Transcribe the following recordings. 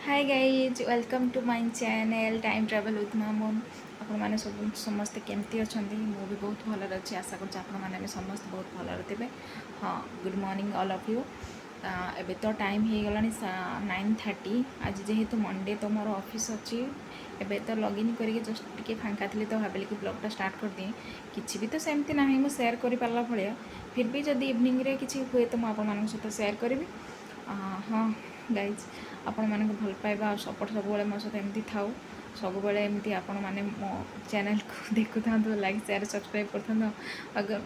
Hi guys welcome to my channel time travel with Mamun आपण मैंने सब समस्ते केमती अच्छा मु भी बहुत भल अच्छी आशा कर समस्त बहुत भल थे। हाँ good morning all of you. एबे तो टाइम हो गला 9:30 आज जेहेतु मंडे तो मोर ऑफिस अच्छी एबे तो लॉगिन करके जस्ट टिके फांका थी तो भाविली कि ब्लॉगटा स्टार्ट कर दिए किसी भी तो सेमती ना मुझे सेयार कर पारा भाया फिर भी जदि इवनिंग रे किसी हुए तो मुझे सहित सेयार करी। हाँ गाइज आपण मानक भल पाइबा और सपोर्ट सब मो सहित एमती थाउ सब एमती आपण मैंने मो चैनल को देखु था लाइक शेयर सब्सक्राइब कर अगर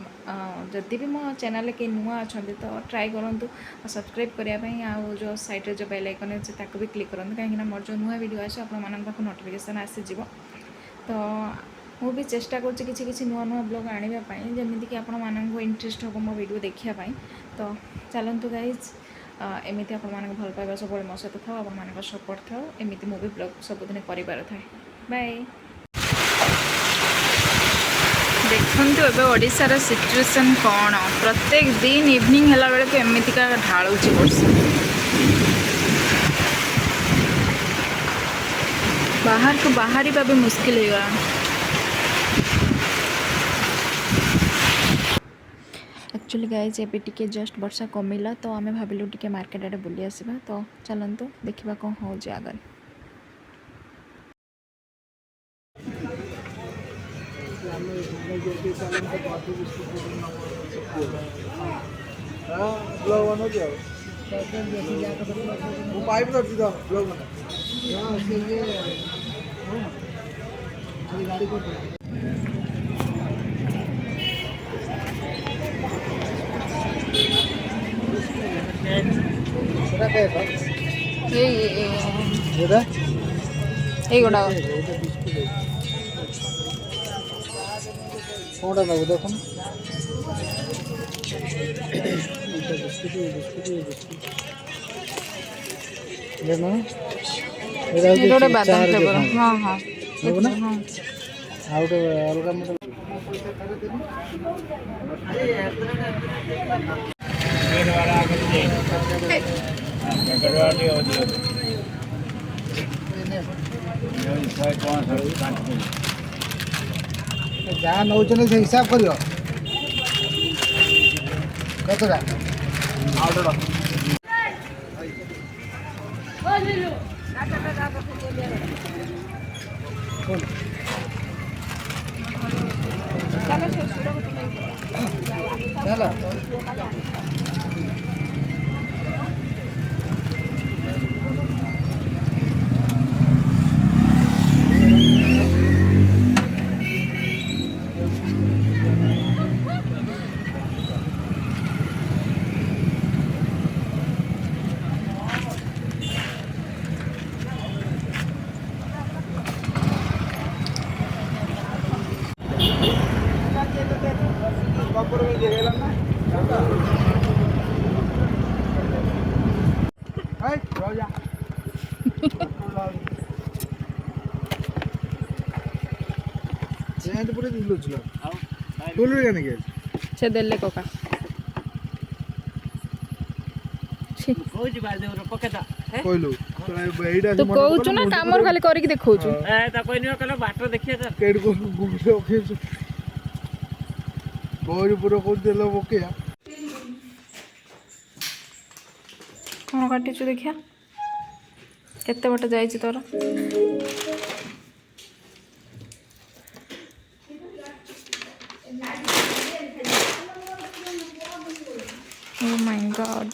जदि भी मो चैनल के नुआ अच्छा तो ट्राई करूँ सब्सक्राइब करने आउ जो साइड जो बेल आइकन अच्छे ताको भी क्लिक करूँ कहीं मोर जो नुआ वीडियो आसे आप नोटिफिकेशन आसीज तो मु भी चेष्टा कर किसी नुआ नुआ ब्लॉग आने जमीक आपण इंटरेस्ट हम मो वीडियो देखापी तो चलतु गाइज एमती आप भल पाइबा सब मो सहित था आप सपोर्ट था एमती मु भी ब्लॉग सबुदिन कर बाय। देखु एबे ओडिशार सिचुएशन कौन प्रत्येक दिन इवनिंग है बेलू एमतीका ढालुची वर्षा बाहर को बाहर भी मुश्किल हो गला। एक्चुअली गाइज एबे टिके जस्ट वर्षा कमिला तो आमे भाविलु टिके मार्केट आड़े बुली आसिबा तो चलंतु देखिबा कौन होउजे आगर। এইগুড়া কোনটা নেবো দেখুন এটা বাদাম ফ্লেভর হ্যাঁ হ্যাঁ নেবো না হ্যাঁ ଆଉ ଗୋଟେ ଅଲଗା ମତେ ଯାହା ନେଉଛନ୍ତି ସେ ହିସାବ କରିବ କେତେଟା ଆଉ ହେଲା ସେ ଦେଲେ କକା ତୁ କହୁଛୁ ନା କାମର ଖାଲି କରିକି ଦେଖଉଛୁ କଣ କାଟିଛୁ ଦେଖିଆ କେତେ ବାଟ ଯାଇଛି ତୋର Oh my god